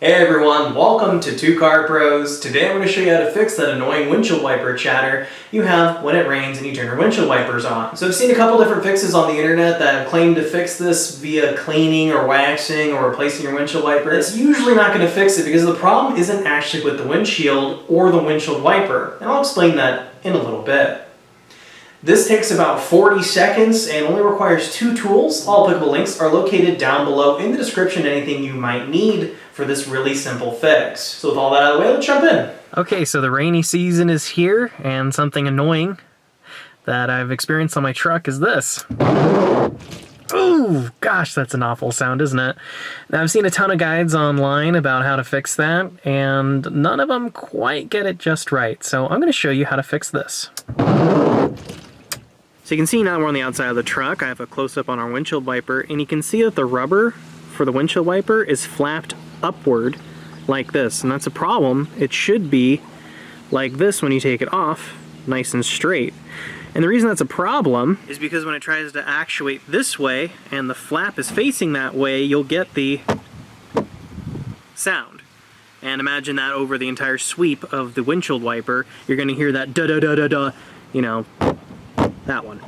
Hey everyone, welcome to Two Car Pros. Today I'm going to show you how to fix that annoying windshield wiper chatter you have when it rains and you turn your windshield wipers on. So I've seen a couple different fixes on the internet that claim to fix this via cleaning or waxing or replacing your windshield wiper. It's usually not going to fix it because the problem isn't actually with the windshield or the windshield wiper, and I'll explain that in a little bit. This takes about 40 seconds and only requires two tools. All applicable links are located down below in the description, anything you might need for this really simple fix. So with all that out of the way, let's jump in. Okay, so the rainy season is here, and something annoying that I've experienced on my truck is this. Oh, gosh, that's an awful sound, isn't it? Now, I've seen a ton of guides online about how to fix that, and none of them quite get it just right. So I'm going to show you how to fix this. So you can see now we're on the outside of the truck. I have a close-up on our windshield wiper, and you can see that the rubber for the windshield wiper is flapped upward like this, and that's a problem. It should be like this when you take it off, nice and straight. And the reason that's a problem is because when it tries to actuate this way and the flap is facing that way, you'll get the sound. And imagine that over the entire sweep of the windshield wiper. You're going to hear that da-da-da-da-da, you know, that one.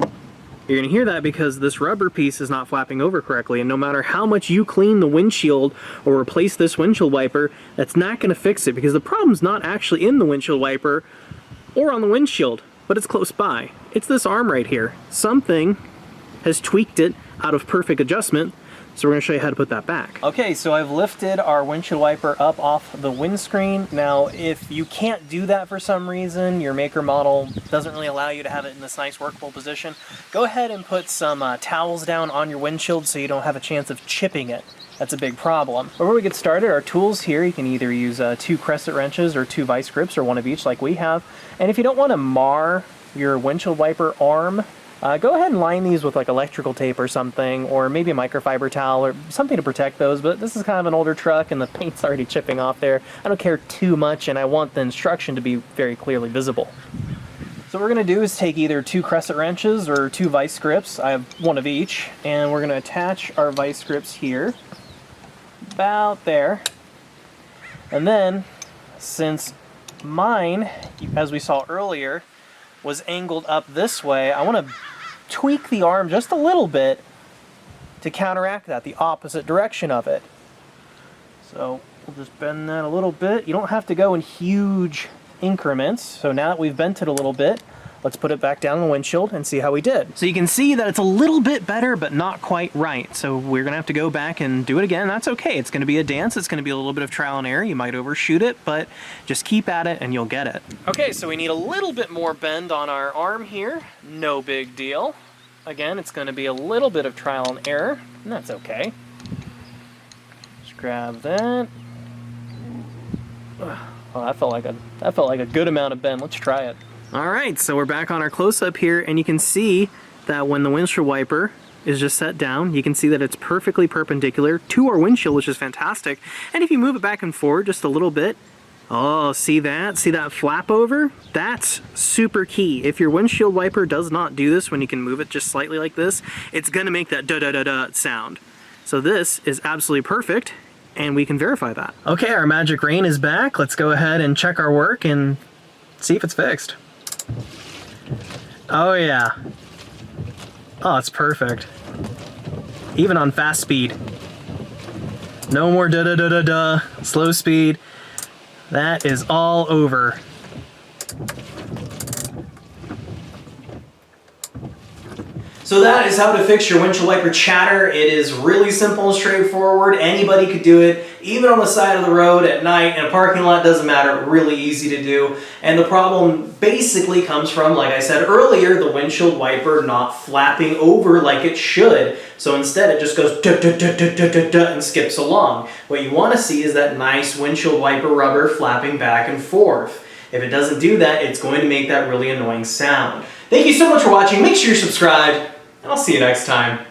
You're going to hear that because this rubber piece is not flapping over correctly, and no matter how much you clean the windshield or replace this windshield wiper, that's not going to fix it because the problem's not actually in the windshield wiper or on the windshield, but it's close by. It's this arm right here. Something has tweaked it out of perfect adjustment, so we're going to show you how to put that back. Okay, so I've lifted our windshield wiper up off the windscreen. Now, if you can't do that for some reason, your maker model doesn't really allow you to have it in this nice workable position, go ahead and put some towels down on your windshield so you don't have a chance of chipping it. That's a big problem. Before we get started, our tools here, you can either use 2 crescent wrenches or 2 vice grips, or one of each like we have. And if you don't want to mar your windshield wiper arm, go ahead and line these with like electrical tape or something, or maybe a microfiber towel or something to protect those, but this is kind of an older truck and the paint's already chipping off there. I don't care too much, and I want the instruction to be very clearly visible. So what we're going to do is take either 2 crescent wrenches or 2 vice grips, I have one of each, and we're going to attach our vice grips here, about there. And then, since mine, as we saw earlier, was angled up this way, I want to tweak the arm just a little bit to counteract that, the opposite direction of it. So we'll just bend that a little bit. You don't have to go in huge increments. So now that we've bent it a little bit, let's put it back down on the windshield and see how we did. So you can see that it's a little bit better, but not quite right. So we're gonna have to go back and do it again. That's okay. It's gonna be a dance. It's gonna be a little bit of trial and error. You might overshoot it, but just keep at it and you'll get it. Okay, so we need a little bit more bend on our arm here. No big deal. Again, it's gonna be a little bit of trial and error, and that's okay. Just grab that. Oh, that felt like a good amount of bend. Let's try it. Alright, so we're back on our close-up here, and you can see that when the windshield wiper is just set down, you can see that it's perfectly perpendicular to our windshield, which is fantastic. And if you move it back and forward just a little bit, oh, see that? See that flap over? That's super key. If your windshield wiper does not do this when you can move it just slightly like this, it's going to make that da-da-da-da sound. So this is absolutely perfect, and we can verify that. Okay, our magic rain is back. Let's go ahead and check our work and see if it's fixed. Oh yeah. Oh, it's perfect. Even on fast speed. No more da-da-da-da-da. Slow speed. That is all over. So that is how to fix your windshield wiper chatter. It is really simple and straightforward. Anybody could do it, even on the side of the road at night in a parking lot, doesn't matter, really easy to do. And the problem basically comes from, like I said earlier, the windshield wiper not flapping over like it should. So instead it just goes da-da-da-da-da-da and skips along. What you want to see is that nice windshield wiper rubber flapping back and forth. If it doesn't do that, it's going to make that really annoying sound. Thank you so much for watching. Make sure you're subscribed, and I'll see you next time.